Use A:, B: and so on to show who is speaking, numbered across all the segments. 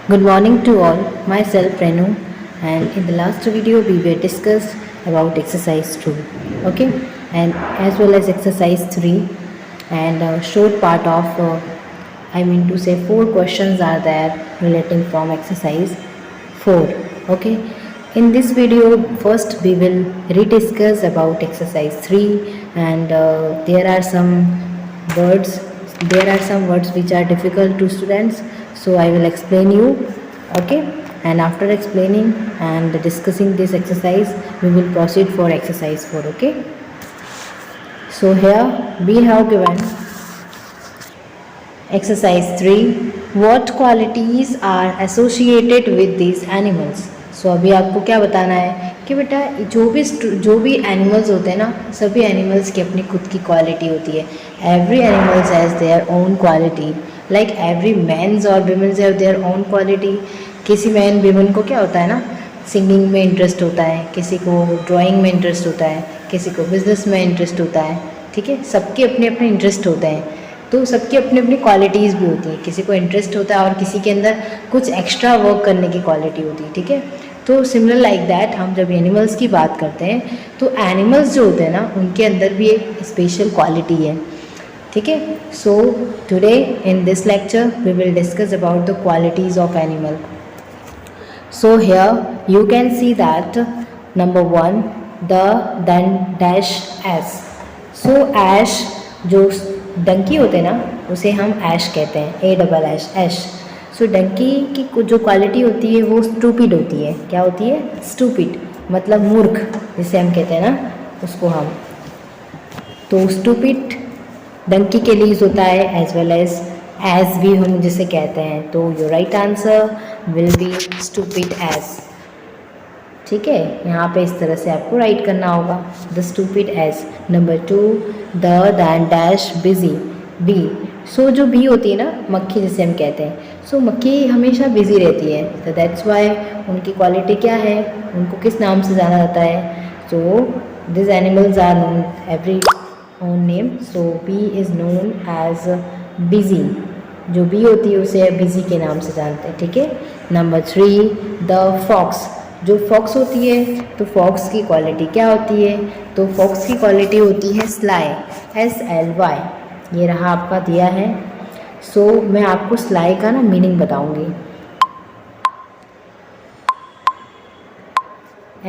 A: Good morning to all. Myself Renu, and in the last video we were discussed about exercise 2, okay, and as well as exercise 3, and a short part of I mean to say 4 questions are there relating from exercise 4, okay. In this video, first we will rediscuss about exercise 3, and words there are some words which are difficult to students, so I will explain you, okay. And after explaining and discussing this exercise, we will proceed for exercise 4, okay. So here we have given exercise 3, what qualities are associated with these animals. सो अभी आपको क्या बताना है कि बेटा जो भी animals होते हैं ना, सभी एनिमल्स की अपनी खुद की क्वालिटी होती है. Every animals has their own quality, like every mans और womens have their own quality. किसी मैन वीमेन को क्या होता है ना, सिंगिंग में इंटरेस्ट होता है, किसी को ड्राइंग में इंटरेस्ट होता है, किसी को बिजनेस में इंटरेस्ट होता है, ठीक है. सबके अपने अपने इंटरेस्ट होते हैं, तो सबकी अपनी अपनी क्वालिटीज़ भी होती है. किसी को इंटरेस्ट होता है और किसी के अंदर कुछ एक्स्ट्रा वर्क करने की क्वालिटी होती है, ठीक है. तो सिमिलर लाइक दैट हम जब एनिमल्स की बात करते हैं तो एनिमल्स जो होते हैं ना, उनके अंदर भी एक स्पेशल क्वालिटी है, ठीक है. So today in this lecture we will discuss about the qualities of animal. So here you can see that number 1 then dash S. So ass, जो डंकी होते हैं ना, उसे हम ऐश कहते हैं, ASH ऐश. सो डंकी की जो क्वालिटी होती है वो स्टूपिड होती है. क्या होती है? स्टूपिड, मतलब मूर्ख जिसे हम कहते हैं ना, उसको हम. तो स्टूपिड डंकी के लिए यूज़ होता है, एज वेल एज भी हम जिसे कहते हैं. तो your right answer will be stupid ass, ठीक है. यहाँ पे इस तरह से आपको राइट करना होगा, the stupid ass. Number 2 then dash busy, bee. So जो बी होती है ना, मक्खी जिसे हम कहते हैं, सो मक्खी हमेशा बिजी रहती है. तो दैट्स वाई उनकी क्वालिटी क्या है, उनको किस नाम से जाना जाता है. So this animals are known every own name. So bee is known as busy. जो बी होती है उसे बिजी के नाम से जानते हैं, ठीक है. Number 3 the fox. जो फॉक्स होती है, तो फॉक्स की क्वालिटी क्या होती है, तो फॉक्स की क्वालिटी होती है स्लाई, SLY. ये रहा आपका दिया है. सो मैं आपको स्लाई का ना मीनिंग बताऊंगी.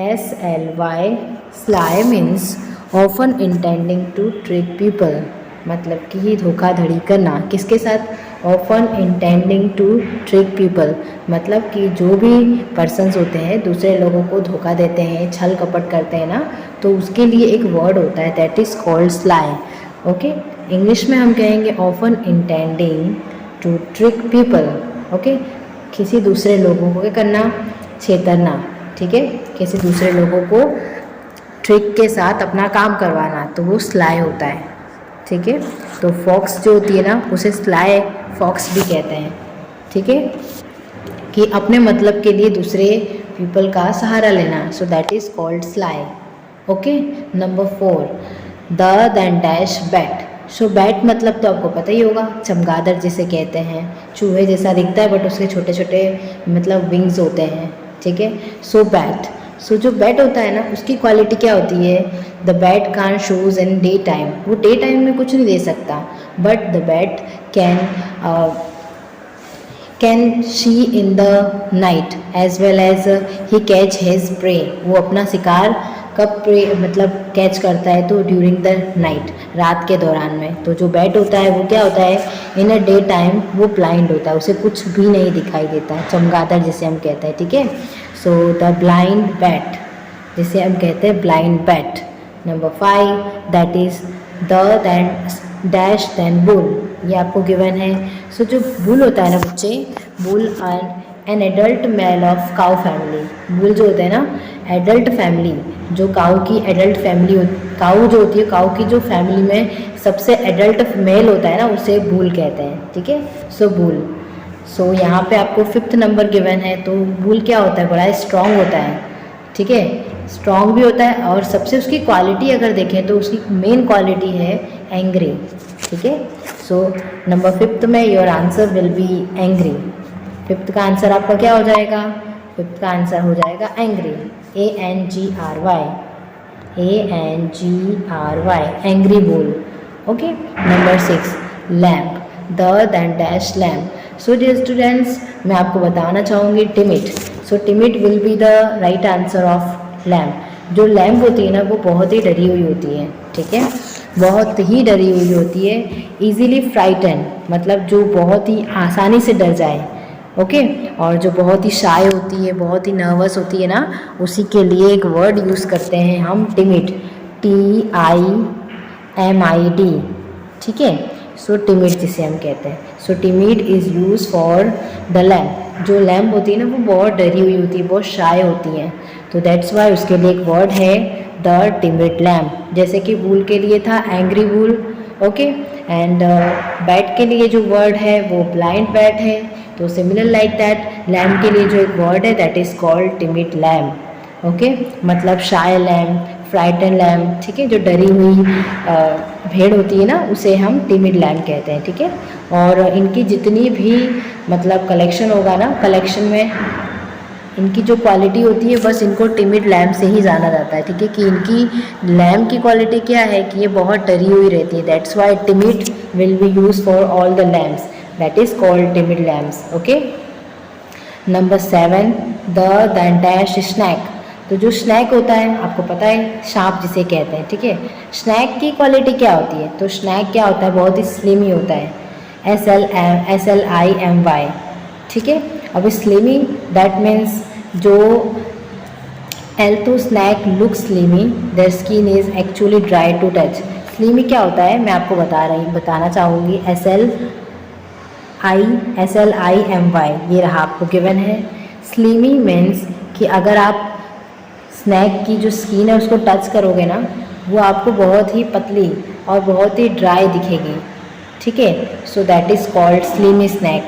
A: SLY sly means often intending to trick people, मतलब कि धोखाधड़ी करना. किसके साथ? Often intending to trick people, मतलब कि जो भी पर्सन्स होते हैं दूसरे लोगों को धोखा देते हैं, छल कपट करते हैं ना, तो उसके लिए एक वर्ड होता है, that is called sly, okay. English में हम कहेंगे often intending to trick people, okay. किसी दूसरे लोगों को क्या करना? छेतरना, ठीक है. किसी दूसरे लोगों को ट्रिक के साथ अपना काम करवाना, तो वो स्लाई होता है, ठीक है. तो फॉक्स जो होती है ना, उसे स्लाई फॉक्स भी कहते हैं, ठीक है, कि अपने मतलब के लिए दूसरे पीपल का सहारा लेना. So that is called sly, okay. Number 4 then dash bat. So bat मतलब तो आपको पता ही होगा, चमगादड़ जिसे कहते हैं. चूहे जैसा दिखता है बट उसके छोटे छोटे मतलब विंग्स होते हैं, ठीक है. सो बैट. सो जो बैट होता है ना, उसकी क्वालिटी क्या होती है? The bat can't shows in day time. वो डे टाइम में कुछ नहीं दे सकता, but the bat can see in the night as well as he catch his prey. वो अपना शिकार कब प्रे मतलब कैच करता है? तो ड्यूरिंग द नाइट, रात के दौरान में. तो जो बैट होता है वो क्या होता है? इन अ डे टाइम वो ब्लाइंड होता है, उसे कुछ भी नहीं दिखाई देता है, चमगादड़ जिसे हम कहते हैं, ठीक है. सो द ब्लाइंड बैट, जिसे हम कहते हैं blind bat. Number 5 that is then dash then bull. ये आपको गिवन है. सो जो बुल होता है ना बच्चे, bull an adult male of cow family. Bull जो होता है ना, एडल्ट फैमिली, जो काऊ की एडल्ट फैमिली, काऊ जो होती है, काऊ की जो फैमिली में सबसे एडल्ट मेल होता है ना, उसे बुल कहते हैं, ठीक है. सो बुल. सो यहाँ पे आपको 5th नंबर गिवन है. तो बुल क्या होता है? बड़ा स्ट्रॉन्ग होता है, ठीक है. स्ट्रॉन्ग भी होता है, और सबसे उसकी क्वालिटी अगर देखें तो उसकी मेन क्वालिटी है एंग्री, ठीक है. सो नंबर 5th में your answer will be angry. Fifth का आंसर आपका क्या हो जाएगा? फिफ्थ का आंसर हो जाएगा angry, ANGRY, ANGRY, angry bull. Okay, number 6 lamb, the then dash lamb. So dear students, मैं आपको बताना चाहूँगी timid. So timid will be the right answer of lamb. जो लैम्प होती है ना वो बहुत ही डरी हुई होती है, ठीक है, बहुत ही डरी हुई होती है। ईजीली फ्राइटन मतलब जो बहुत ही आसानी से डर जाए, ओके। और जो बहुत ही शाय होती है, बहुत ही नर्वस होती है ना, उसी के लिए एक वर्ड यूज़ करते हैं हम टिमिड, TIMID, ठीक है। सो टिमिड जिसे हम कहते हैं। So timid is use for the lamb. जो लैम्प होती है ना वो बहुत डरी हुई होती है, बहुत शाय होती है, तो दैट्स वाई उसके लिए एक वर्ड है द टिमिड लैम्प। जैसे कि बुल के लिए था angry bull, okay. And bat के लिए जो वर्ड है वो ब्लाइंड बैट है। तो सिमिलर लाइक दैट लैम्प के लिए जो एक वर्ड है that is called timid lamp, okay. मतलब शाय लैम्प, फ्राइटन लैम्प, ठीक है। जो डरी हुई भेड़ होती है ना उसे हम टिमिड लैम्प कहते हैं, ठीक है। और इनकी जितनी भी मतलब कलेक्शन होगा ना, कलेक्शन में इनकी जो क्वालिटी होती है बस इनको टिमिड लैम्प से ही जाना जाता है, ठीक है। कि इनकी लैम्प की क्वालिटी क्या है कि ये बहुत डरी हुई रहती है, that's why timid will be use for all the lambs, that is called timid lambs, okay. Number 7 the then dash snake. तो जो स्नैक होता है आपको पता है, सांप जिसे कहते हैं, ठीक है। स्नैक की क्वालिटी क्या होती है? तो स्नैक क्या होता है, बहुत ही स्लिम ही होता है, SLIMY, ठीक है। अब स्लिमी दैट मीन्स जो although snake look slimy, their skin is actually dry to touch. Slimy क्या होता है मैं आपको बताना चाहूँगी, SLIMY, ये रहा आपको गिवन है। स्लिमी मीन्स कि अगर आप स्नैक की जो स्किन है उसको टच करोगे ना वो आपको बहुत ही पतली और बहुत ही ड्राई दिखेगी, ठीक है। So that is called slimy snake.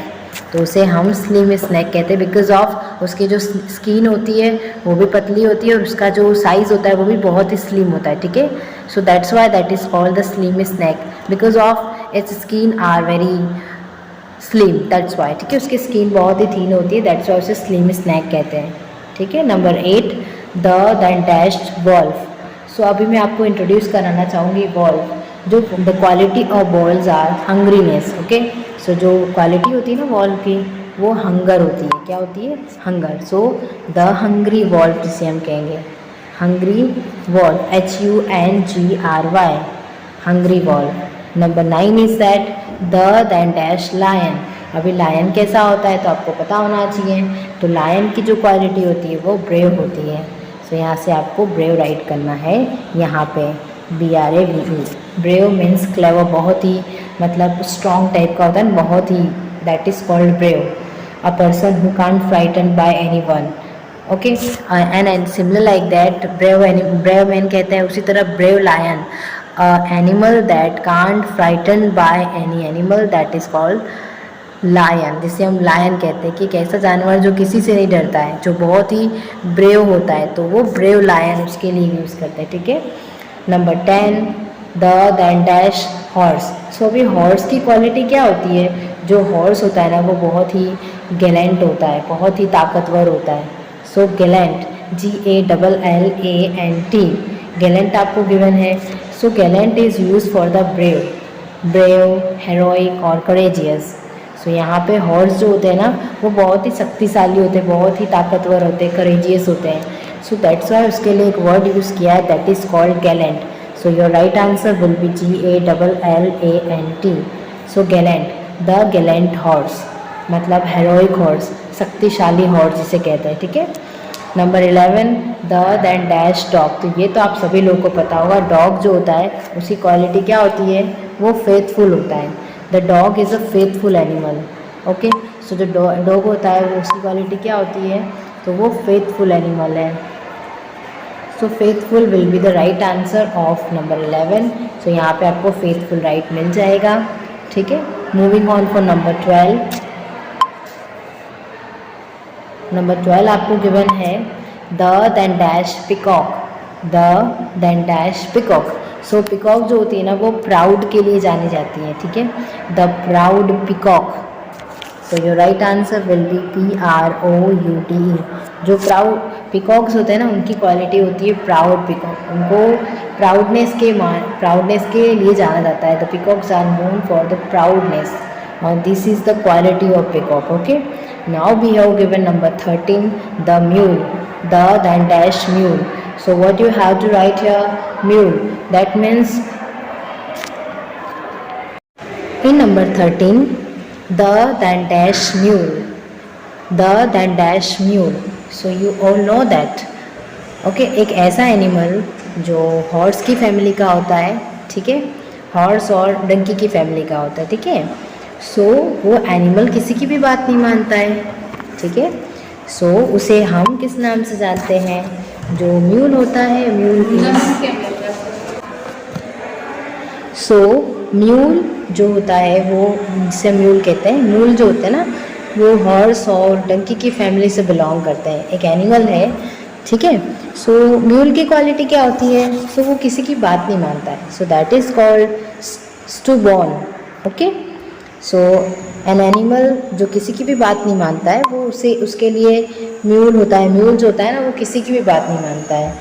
A: तो उसे हम स्लिम स्नैक कहते हैं बिकॉज ऑफ उसकी जो स्किन होती है वो भी पतली होती है और उसका जो साइज़ होता है वो भी बहुत ही स्लिम होता है, ठीक है। So that's why that is called the slim snake because of its skin are very slim, that's why, ठीक है। उसकी स्किन बहुत ही थीन होती है, दैट्स वाई उसे स्लिम स्नैक कहते हैं, ठीक है। Number 8 the then dashed wolf. सो अभी मैं आपको इंट्रोड्यूस कराना चाहूँगी वॉल्फ। जो the quality of wolves are hungriness, okay. So जो क्वालिटी होती है ना वॉल्फ की वो हंगर होती है, क्या होती है? Hunger. So the hungry wolf जिसे हम कहेंगे, hungry wolf, HUNGRY, hungry wolf. Number 9 is that the then dash lion. अभी लायन कैसा होता है तो आपको पता होना चाहिए। तो लायन की जो क्वालिटी होती है वो ब्रेव होती है। सो यहाँ से आपको ब्रेव राइट करना है यहाँ पे, BRAVE। ब्रेव मीन्स क्लेवर, बहुत ही मतलब स्ट्रॉन्ग टाइप का होता है, बहुत ही, that is called brave. A person who can't frighten by anyone, okay. And similar like that brave man कहते हैं, उसी तरह brave lion, animal that can't frighten by any animal, that is called lion, जिसे हम lion कहते हैं कि एक ऐसा जानवर जो किसी से नहीं डरता है, जो बहुत ही ब्रेव होता है, तो वो ब्रेव लायन उसके लिए यूज़ करते हैं, ठीक है। Number 10 the then dash horse. So अभी हॉर्स की क्वालिटी क्या होती है? जो हॉर्स होता है ना वो बहुत ही गैलेंट होता है, बहुत ही ताकतवर होता है। सो गैलेंट, GALLANT, गैलेंट आपको गिवन है। So gallant is use for the brave, heroic और करेजियस। सो यहाँ पे हॉर्स जो होते हैं ना वो बहुत ही शक्तिशाली होते हैं, बहुत ही ताकतवर होते हैं, करेजियस होते हैं। सो दैट्स वाई उसके लिए एक वर्ड यूज़ किया है that is called gallant. So your right answer will be GALLANT। So gallant, the gallant horse मतलब हेरोइक हॉर्स, शक्तिशाली हॉर्स जिसे कहते हैं, ठीक है। Number 11 the then dash dog. तो ये तो आप सभी लोगों को पता होगा, डॉग जो होता है उसकी क्वालिटी क्या होती है? वो फेथफुल होता है। The dog is a faithful animal, okay. So जो डॉग होता है वो उसकी क्वालिटी क्या होती है? तो वो फेथफुल एनिमल है। So faithful will be the right answer of number 11। So यहाँ पे आपको फेथफुल राइट मिल जाएगा, ठीक है। Moving on for number 12। Number 12 आपको गिवन है the then dash peacock, the then dash peacock. So peacock जो होती है ना वो प्राउड के लिए जानी जाती है, ठीक है। The proud peacock. So your right answer will be Proute. जो प्राउड पिकॉक्स होते हैं ना, उनकी क्वालिटी होती है प्राउड पिकॉक। उनको प्राउडनेस के लिए जाना जाता है। The peacocks are known for the proudness और this is the quality of peacock. Okay, now we have given number 13 the mule, the then dash mule. So what you have to write here? Mule. That means in number 13 the then dash mule, the then dash mule. So you all know that. Okay, एक ऐसा animal जो horse की family का होता है, ठीक है, horse और डंकी की फैमिली का होता है, ठीक है। सो वो एनिमल किसी की भी बात नहीं मानता है, ठीक है। सो उसे हम किस नाम से जानते हैं? जो म्यूल होता है, म्यूल सो म्यूल जो होता है वो जिसे म्यूल कहते हैं, म्यूल जो होते हैं ना वो हॉर्स और डंकी की फैमिली से बिलोंग करते हैं, एक एनिमल है, ठीक है। सो म्यूल की क्वालिटी क्या होती है? सो वो किसी की बात नहीं मानता है। So that is called stubborn. Okay, so an animal जो किसी की भी बात नहीं मानता है वो उसे उसके लिए म्यूल होता है। म्यूल जो होता है ना वो किसी की भी बात नहीं मानता है।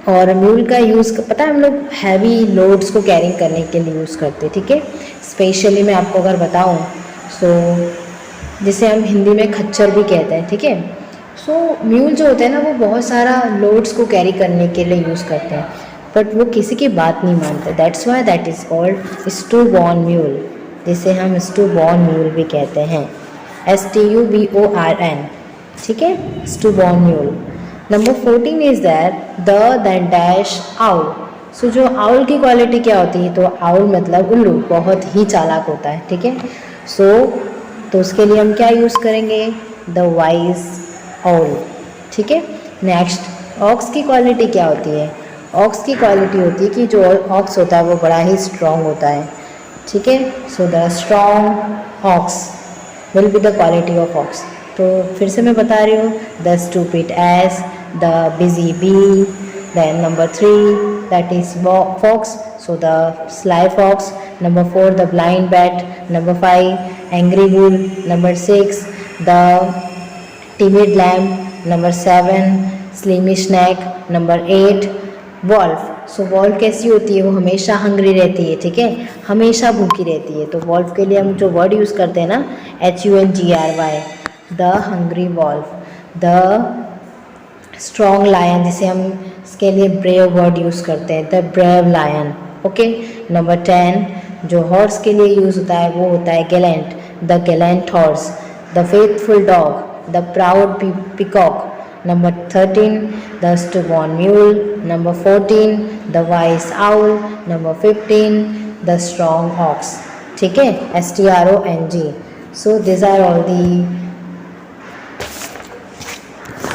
A: और म्यूल का यूज़ पता है, हम लोग हैवी लोड्स को कैरिंग करने के लिए यूज़ करते हैं, ठीक है। स्पेशली मैं आपको अगर बताऊं सो जिसे हम हिंदी में खच्चर भी कहते हैं, ठीक है। सो म्यूल जो होते हैं ना वो बहुत सारा लोड्स को कैरी करने के लिए यूज़ करते हैं, बट वो किसी की बात नहीं मानते। That's why that is called stubborn mule, जिसे हम स्टूबॉर्न म्यूल भी कहते हैं, STUBORN, ठीक है, stubborn mule. Number 14 is that the then dash owl. So जो आउल की क्वालिटी क्या होती है? तो आउल मतलब उल्लू, बहुत ही चालाक होता है, ठीक है। सो तो उसके लिए हम क्या यूज़ करेंगे? द वाइज आउल, ठीक है। नेक्स्ट ऑक्स की क्वालिटी क्या होती है? ऑक्स की क्वालिटी होती है कि जो ऑक्स होता है वो बड़ा ही स्ट्रॉन्ग होता है, ठीक है। So the strong ox will be the quality of ox. तो फिर से मैं बता रही हूँ, the stupid ass, the busy bee, then number 3 that is fox, so the sly fox, number 4 the blind bat, number 5 angry bull, number 6 the timid lamb, number 7 slimy snake, number 8 wolf. So wolf कैसी होती है? वो हमेशा hungry रहती है, ठीक है, हमेशा भूखी रहती है। तो वॉल्फ के लिए हम जो वर्ड यूज़ करते हैं ना, HUNGRY, the hungry wolf. The strong lion, जिसे हम इसके लिए ब्रेव वर्ड यूज़ करते हैं, the brave lion. Okay, number 10 जो हॉर्स के लिए यूज़ होता है वो होता है gallant, the gallant horse. The faithful dog, the proud peacock. Number 13 the stubborn mule, number 14 the wise owl, number 15 the strong ox, ठीक है, STRONG। So this are all the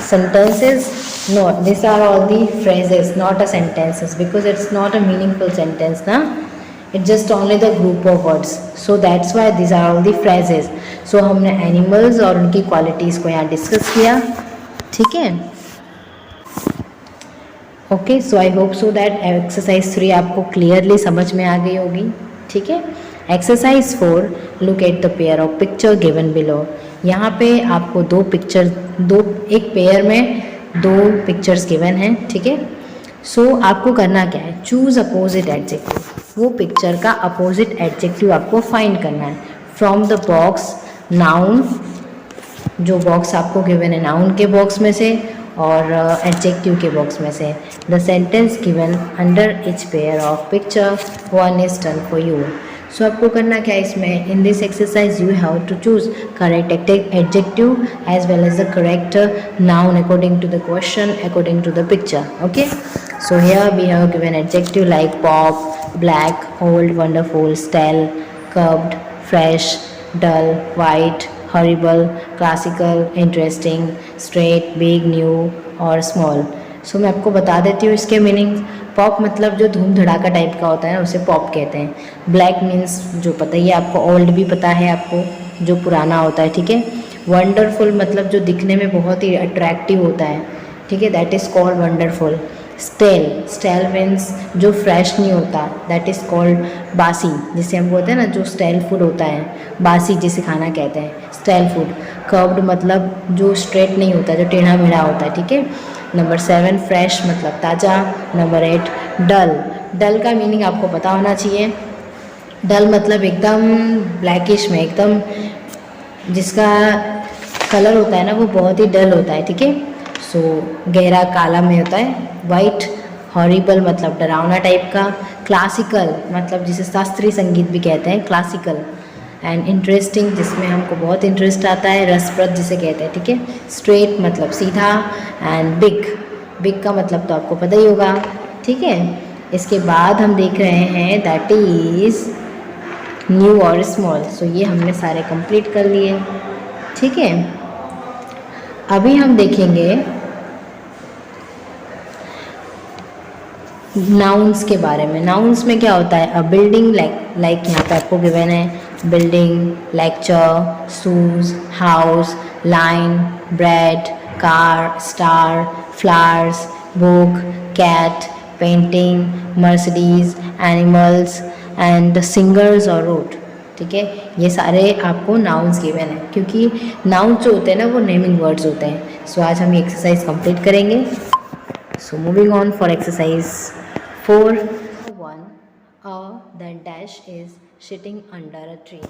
A: sentences. No, these are all the phrases, not a sentences, because it's not a meaningful sentence na, it's just only the group of words, so that's why these are all the phrases. So हमने animals और उनकी qualities को यहाँ discuss किया, ठीक है। Okay, so I hope so that exercise 3 आपको clearly समझ में आ गई होगी, ठीक है। Exercise 4 look at the pair of picture given below. यहाँ पे आपको एक पेयर में 2 पिक्चर्स गिवन हैं, ठीक है। सो आपको करना क्या है? चूज़ अपोजिट एडजेक्टिव, वो पिक्चर का अपोजिट एडजेक्टिव आपको फाइंड करना है फ्रॉम द बॉक्स नाउन, जो बॉक्स आपको गिवन है नाउन के बॉक्स में से और एडजेक्टिव के बॉक्स में से। The sentence given under each pair of picture 1 is done for you. So आपको करना क्या है इसमें? In this exercise you have to choose correct adjective as well as the correct noun according to the question, according to the picture. Okay, so here we have given adjective like pop, black, old, wonderful, stale, curved, fresh, dull, white, horrible, classical, interesting, straight, big, new और small. So मैं आपको बता देती हूँ इसके meaning. Pop मतलब जो धूम धड़ाका टाइप का होता है ना, उसे पॉप कहते हैं। ब्लैक मीन्स जो पता ही है आपको, ओल्ड भी पता है आपको, जो पुराना होता है, ठीक है। वंडरफुल मतलब जो दिखने में बहुत ही अट्रैक्टिव होता है, ठीक है, that is called wonderful. Stale means जो फ्रेश नहीं होता, दैट इज़ कॉल्ड बासी, जिसे हम बोलते हैं ना जो स्टेल फूड होता है, बासी जिसे खाना कहते हैं, स्टेल फूड। कर्व्ड मतलब जो स्ट्रेट नहीं होता, जो टेढ़ा मेढ़ा होता है, ठीक है। नंबर 7 फ्रेश मतलब ताज़ा। नंबर 8 डल। डल का मीनिंग आपको पता होना चाहिए। डल मतलब एकदम ब्लैकिश में, एकदम जिसका कलर होता है ना वो बहुत ही डल होता है, ठीक है। सो गहरा काला में होता है। वाइट हॉरिबल मतलब डरावना टाइप का। क्लासिकल मतलब जिसे शास्त्रीय संगीत भी कहते हैं, क्लासिकल। एंड इंटरेस्टिंग जिसमें हमको बहुत इंटरेस्ट आता है, रसप्रद जिसे कहते हैं, ठीक है। स्ट्रेट मतलब सीधा। एंड बिग, बिग का मतलब तो आपको पता ही होगा, ठीक है। इसके बाद हम देख रहे हैं दैट इज़ न्यू और स्मॉल। सो ये हमने सारे कंप्लीट कर लिए, ठीक है। अभी हम देखेंगे नाउन्स के बारे में। नाउन्स में क्या होता है, अ बिल्डिंग लाइक यहाँ पे आपको गिवन है building, lecture, shoes, house, line, bread, car, star, flowers, book, cat, painting, Mercedes, animals and singers और रोड, ठीक है। ये सारे आपको नाउन्स गिवन है, क्योंकि नाउन्स जो होते हैं ना वो नेमिंग वर्ड्स होते हैं। सो आज हम ये एक्सरसाइज कंप्लीट करेंगे। So moving on for exercise 4. 1. The dash is sitting under a tree.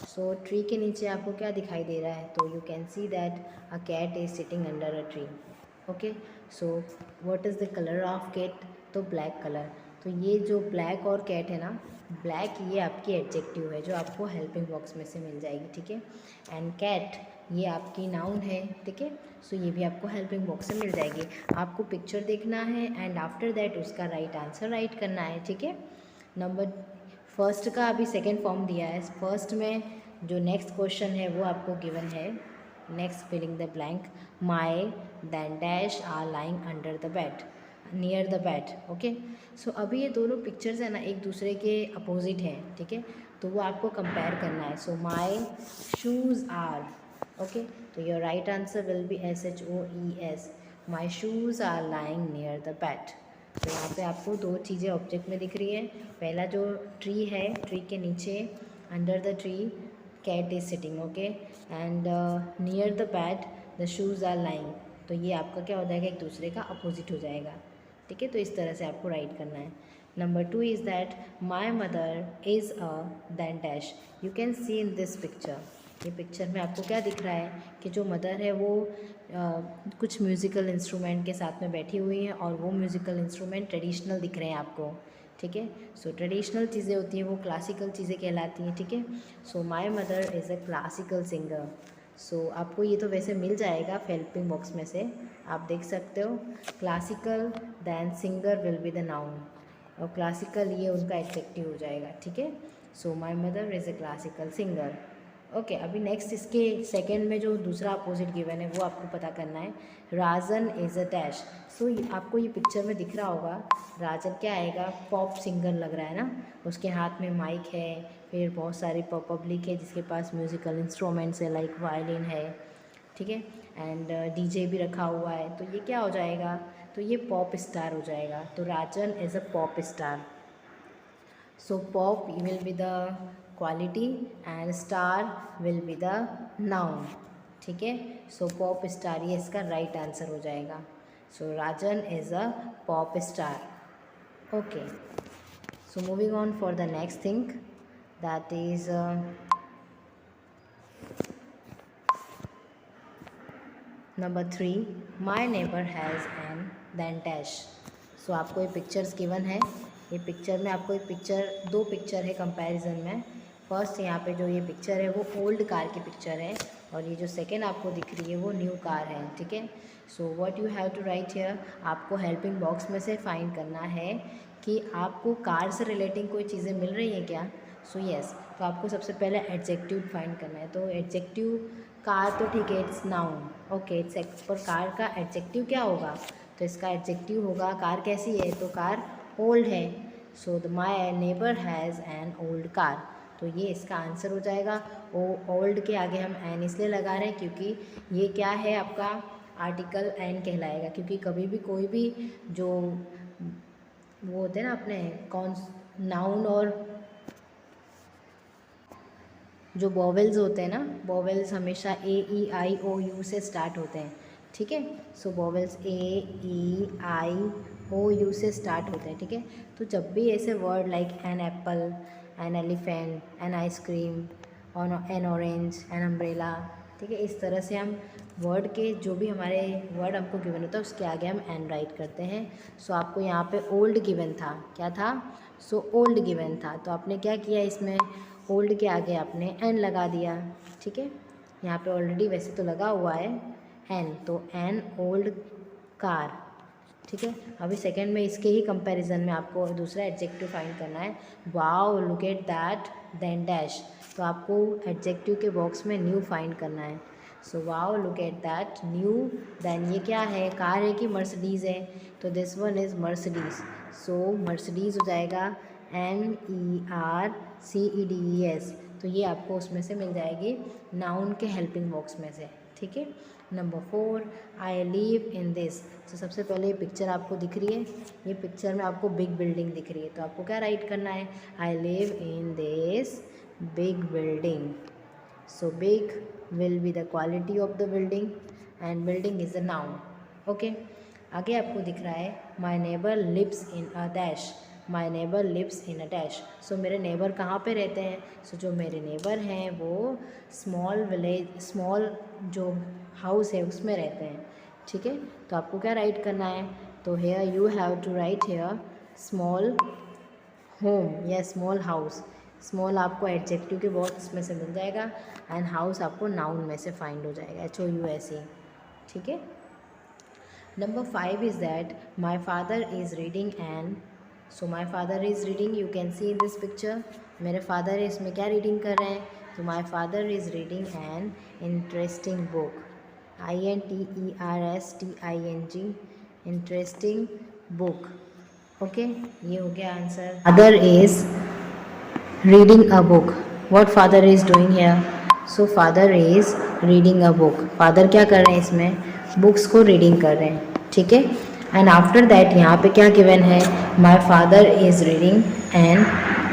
A: So tree के नीचे आपको क्या दिखाई दे रहा है, तो you can see that a cat is sitting under a tree. Okay, so what is the color of cat? तो black color। तो ये जो black और cat है ना, black ये आपकी एडजेक्टिव है जो आपको हेल्पिंग बॉक्स में से मिल जाएगी, ठीक है। एंड cat ये आपकी नाउन है, ठीक है। सो ये भी आपको हेल्पिंग बॉक्स से मिल जाएगी। आपको पिक्चर देखना है एंड आफ्टर दैट उसका राइट आंसर राइट करना है, ठीक है। नंबर फर्स्ट का अभी सेकेंड फॉर्म दिया है। फर्स्ट में जो नेक्स्ट क्वेश्चन है वो आपको गिवन है, next filling the blank, my then dash are lying under the bed, near the bed. Okay, so अभी ये दोनों पिक्चर्स है ना एक दूसरे के अपोजिट हैं, ठीक है। तो वो आपको कंपेयर करना है। So my shoes are, okay, तो your right answer will be SHOES, my shoes are lying near the bed. तो यहाँ पे आपको दो चीज़ें ऑब्जेक्ट में दिख रही है। पहला जो ट्री है, ट्री के नीचे under the tree cat is sitting, okay, and near the bed the shoes are lying. तो ये आपका क्या हो जाएगा, एक दूसरे का अपोजिट हो जाएगा, ठीक है। तो इस तरह से आपको राइट करना है। Number 2 is that my mother is a then dash. You can see in this picture, ये पिक्चर में आपको क्या दिख रहा है कि जो मदर है वो कुछ म्यूज़िकल इंस्ट्रूमेंट के साथ में बैठी हुई हैं और वो म्यूज़िकल इंस्ट्रूमेंट ट्रेडिशनल दिख रहे हैं आपको, ठीक है। सो ट्रेडिशनल चीज़ें होती हैं वो क्लासिकल चीज़ें कहलाती हैं, ठीक है। So my mother is a classical singer. So आपको ये तो वैसे मिल जाएगा हेल्पिंग बॉक्स में से, आप देख सकते हो। Classical then singer will be the noun, और क्लासिकल ये उनका एडजेक्टिव हो जाएगा, ठीक है। So my mother is a classical singer. Okay, अभी नेक्स्ट इसके सेकंड में जो दूसरा अपोजिट गिवन है वो आपको पता करना है। राजन इज़ अ डैश। सो आपको ये पिक्चर में दिख रहा होगा, राजन क्या आएगा, पॉप सिंगर लग रहा है ना। उसके हाथ में माइक है, फिर बहुत सारी पब्लिक है जिसके पास म्यूज़िकल इंस्ट्रूमेंट्स है लाइक वायलिन है, ठीक है, एंड DJ भी रखा हुआ है। तो ये क्या हो जाएगा, तो ये पॉप स्टार हो जाएगा। तो Rajan is a pop star. So pop will be the quality and star will be the noun, ठीक है। सो पॉप स्टार ये इसका राइट आंसर हो जाएगा। So Rajan is a pop star. Okay, so moving on for the next thing that is number 3, my neighbour has an then dash. So आपको ये pictures given है। ये पिक्चर में आपको एक पिक्चर, दो पिक्चर है कंपैरिजन में। फर्स्ट यहाँ पे जो ये पिक्चर है वो ओल्ड कार की पिक्चर है, और ये जो सेकेंड आपको दिख रही है वो न्यू कार है, ठीक है। So what you have to write here, आपको हेल्पिंग बॉक्स में से फाइंड करना है कि आपको कार से रिलेटिंग कोई चीज़ें मिल रही हैं क्या। सो यस, तो आपको सबसे पहले एडजेक्टिव फाइंड करना है। तो एडजेक्टिव कार तो ठीक है, इट्स नाउन, ओके, इट्स पर कार का एडजेक्टिव क्या होगा, तो इसका एडजेक्टिव होगा कार कैसी है, तो कार ओल्ड है। So the my neighbour has an old car, तो ये इसका आंसर हो जाएगा। ओ ओल्ड के आगे हम एन इसलिए लगा रहे हैं क्योंकि ये क्या है, आपका आर्टिकल एन कहलाएगा, क्योंकि कभी भी कोई भी जो वो होते हैं ना अपने कौन नाउन और जो वॉवेल्स होते हैं ना, वॉवेल्स हमेशा ए ई आई ओ यू से स्टार्ट होते हैं, ठीक है। So vowels A E I O U से स्टार्ट होते हैं, ठीक है। तो जब भी ऐसे word like an apple, an elephant, an ice cream, an orange, an umbrella, ठीक है, इस तरह से हम वर्ड के जो भी हमारे वर्ड हमको गिवन होता है उसके आगे हम एन राइट करते हैं। सो आपको यहाँ पे ओल्ड गिवन था, क्या था? सो ओल्ड गिवन था, तो आपने क्या किया, इसमें ओल्ड के आगे आपने एन लगा दिया, ठीक है। यहाँ पे ऑलरेडी वैसे तो लगा हुआ है एन, तो एन ओल्ड कार, ठीक है। अभी सेकंड में इसके ही कंपैरिजन में आपको दूसरा एडजेक्टिव फाइंड करना है। Wow look at that then dash, तो आपको एडजेक्टिव के बॉक्स में न्यू फाइंड करना है। So wow look at that new, then ये क्या है, कार है कि मर्सिडीज़ है, तो this one is Mercedes, so Mercedes हो जाएगा MERCEDES, तो ये आपको उसमें से मिल जाएगी नाउन के हेल्पिंग बॉक्स में से, ठीक है। Number 4, I live in this, तो सबसे पहले ये पिक्चर आपको दिख रही है, ये पिक्चर में आपको बिग बिल्डिंग दिख रही है, तो आपको क्या राइट करना है, I live in this big building. So big will be the quality of the building and building is a noun, okay. आगे आपको दिख रहा है my neighbour lives in a dash, my neighbour lives in a dash, so मेरे neighbour कहाँ पे रहते हैं, सो जो मेरे नेबर हैं वो स्मॉल विलेज, स्मॉल जो हाउस है उसमें रहते हैं, ठीक है। तो आपको क्या राइट करना है, तो here you have to write here small home या स्मॉल हाउस। स्मॉल आपको एडजेक्टिव के बॉक्स में से मिल जाएगा एंड हाउस आपको नाउन में से फाइंड हो जाएगा, HOUSE, ठीक है। Number 5 is that my father is reading and, so my father is reading, you can see in this picture, मेरे फादर इसमें क्या रीडिंग कर रहे हैं, तो माई father is reading an interesting book, INTERESTING, interesting book, okay. ये हो गया answer. Father is reading a book, what father is doing here, so father is reading a book, father क्या कर रहे हैं, इसमें बुक्स को रीडिंग कर रहे हैं, ठीक है। एंड आफ्टर दैट यहाँ पे क्या गिवन है, my father is reading and,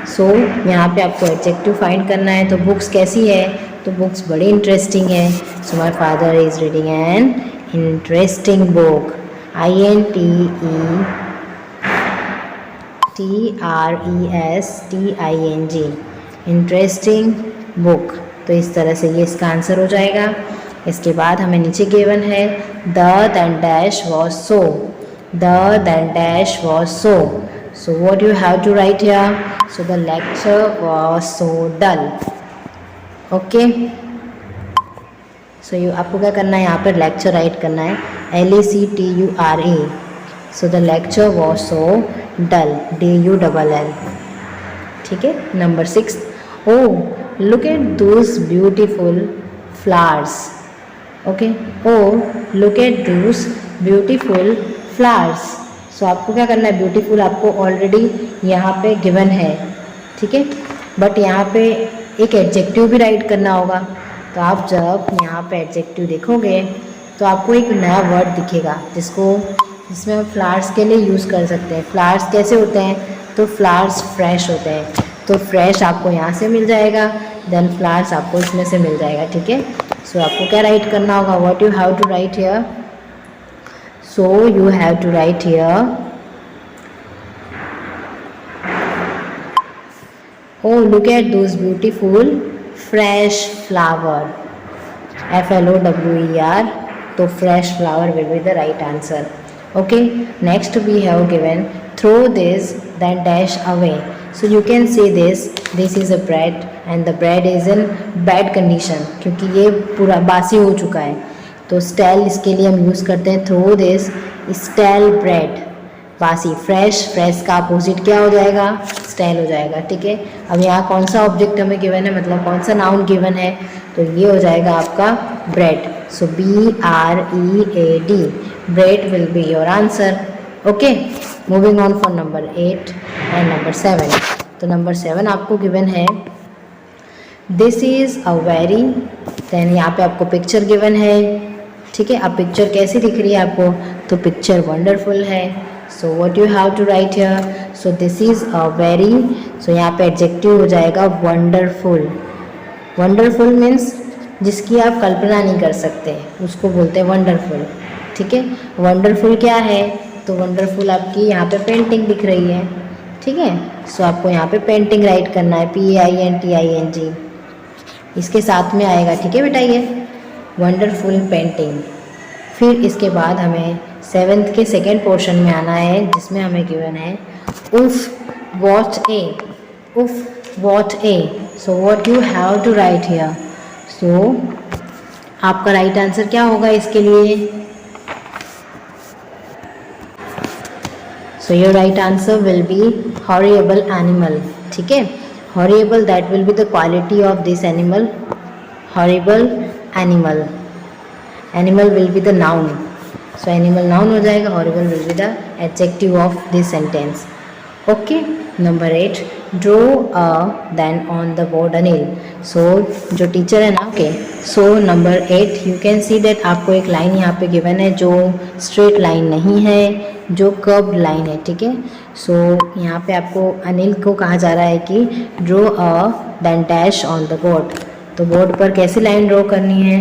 A: so यहाँ पे आपको एडजेक्टिव फाइंड करना है, तो बुक्स कैसी है, तो बुक्स बड़ी इंटरेस्टिंग है, so my father is reading an interesting book, INTERESTING, interesting book, तो इस तरह से ये इसका आंसर हो जाएगा। इसके बाद हमें नीचे गिवन है the then dash was so, the then dash was so, so what you have to write here, so the lecture was so dull, okay, so you आपको क्या करना है, यहाँ पर लेक्चर राइट करना है, LECTURE, so the lecture was so dull, DULL, ठीक है। Number 6, oh look at those beautiful flowers, okay, oh look at those beautiful flowers, सो आपको क्या करना है, ब्यूटीफुल आपको ऑलरेडी यहाँ पे गिवन है, ठीक है, बट यहाँ पे एक एडजेक्टिव भी राइट करना होगा, तो आप जब यहाँ पे एडजेक्टिव देखोगे तो आपको एक नया वर्ड दिखेगा जिसमें हम फ्लावर्स के लिए यूज़ कर सकते हैं। फ्लावर्स कैसे होते हैं, तो फ्लावर्स फ्रेश होते हैं, तो फ्रेश आपको यहाँ से मिल जाएगा, देन फ्लावर्स आपको इसमें से मिल जाएगा, ठीक है। सो आपको क्या राइट करना होगा, what you have to write here, so you have to write here, oh look at those beautiful fresh flower, FLOWER, तो fresh flower will be the right answer, okay. Next we have given throw this then dash away, so you can see this is a bread and the bread is in bad condition, क्योंकि ये पूरा बासी हो चुका है, तो stele इसके लिए हम यूज़ करते हैं, थ्रो दिस स्टेल ब्रेड, बासी, फ्रेश का अपोजिट क्या हो जाएगा, स्टेल हो जाएगा, ठीक है। अब यहाँ कौन सा ऑब्जेक्ट हमें गिवन है, मतलब कौन सा नाउन गिवन है, तो ये हो जाएगा आपका bread, so BREAD, bread will be your answer, okay. Moving on for number 8 and number 7, तो नंबर 7 आपको गिवन है this is a very, then यहाँ पे आपको पिक्चर गिवन है, ठीक है। अब पिक्चर कैसी दिख रही है आपको? तो पिक्चर वंडरफुल है। So what you have to write here? So this is a very, so यहाँ पे एडजेक्टिव हो जाएगा वंडरफुल। वंडरफुल मीन्स जिसकी आप कल्पना नहीं कर सकते, उसको बोलते हैं वंडरफुल। ठीक है। वंडरफुल क्या है? तो वंडरफुल आपकी यहाँ पे पेंटिंग दिख रही है। ठीक है। सो आपको यहाँ पे पेंटिंग राइट करना है, PAINTING, इसके साथ में आएगा। ठीक है बेटा, ये वंडरफुल पेंटिंग। फिर इसके बाद हमें 7th के सेकेंड पोर्शन में आना है, जिसमें हमें गिवन है उफ वॉट ए, उफ what a. So what you have to write here? So आपका राइट आंसर क्या होगा इसके लिए? So your right answer will be horrible animal. ठीक है। Horrible, that will be the quality of this animal. Horrible animal, animal will be the noun. So animal noun हो जाएगा, horrible will be the adjective of this sentence. Okay. Number 8, draw a then on the board Anil. सो जो teacher है ना, okay. So number 8 you can see that आपको एक line यहाँ पे given है जो स्ट्रेट लाइन नहीं है, जो कर्व्ड लाइन है। ठीक है। सो यहाँ पे आपको अनिल को कहा जा रहा है कि draw a then dash on the board. तो बोर्ड पर कैसी लाइन ड्रॉ करनी है?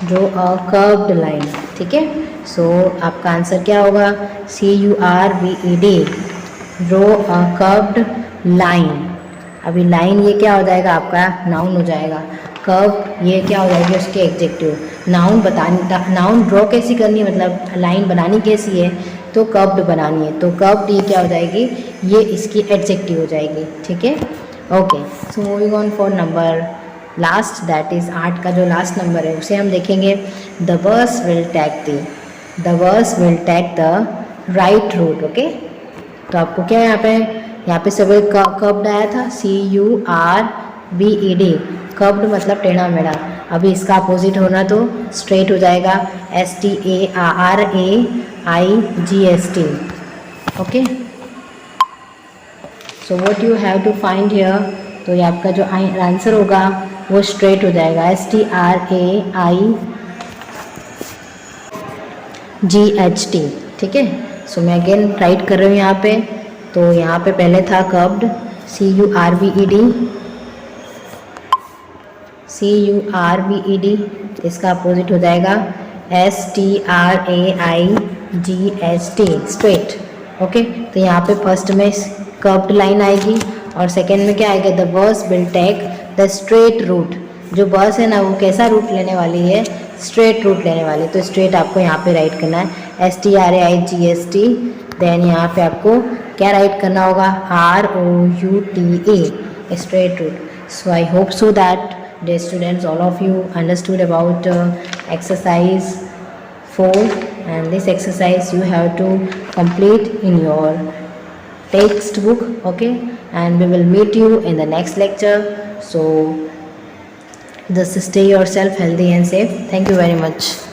A: Draw a curved line. ठीक है। सो आपका आंसर क्या होगा? CURVED, draw a curved line. अभी लाइन ये क्या हो जाएगा? आपका नाउन हो जाएगा। कर्व ये क्या हो जाएगी? उसके एडजेक्टिव। नाउन बतानी, नाउन ड्रॉ कैसी करनी है, मतलब लाइन बनानी कैसी है? तो कर्व्ड बनानी है। तो कर्व्ड ये क्या हो जाएगी? ये इसकी एडजेक्टिव हो जाएगी। ठीक है। Okay. So moving on for number last, that is 8 का जो लास्ट नंबर है उसे हम देखेंगे। The bus will take the right route. Okay. तो आपको क्या यहाँ पे सब कर्व्ड आया था, CURVED, कर्व्ड मतलब टेढ़ा मेढ़ा। अभी इसका अपोजिट होना तो स्ट्रेट हो जाएगा, STARAIGST। Okay. So what you have to find here? तो ये आपका जो आंसर होगा वो स्ट्रेट हो जाएगा, STRAIGHT। ठीक है। सो मैं अगेन राइट कर रही हूँ यहाँ पे। तो यहाँ पे पहले था कर्व्ड, CURVED, इसका अपोजिट हो जाएगा STRAIGHT, स्ट्रेट। ओके। तो यहाँ पे फर्स्ट में कर्व्ड लाइन आएगी और सेकेंड में क्या आएगा? The bus will take the straight route. जो बस है ना वो कैसा रूट लेने वाली है? स्ट्रेट रूट लेने वाली। तो स्ट्रेट आपको यहाँ पे राइट करना है, STRAIGST। देन यहाँ पे आपको क्या राइट करना होगा? ROUTA, straight route. So I hope so that dear students, all of you understood about exercise 4, and this exercise you have to complete in your textbook. Okay, and we will meet you in the next lecture. So just stay yourself healthy and safe. Thank you very much.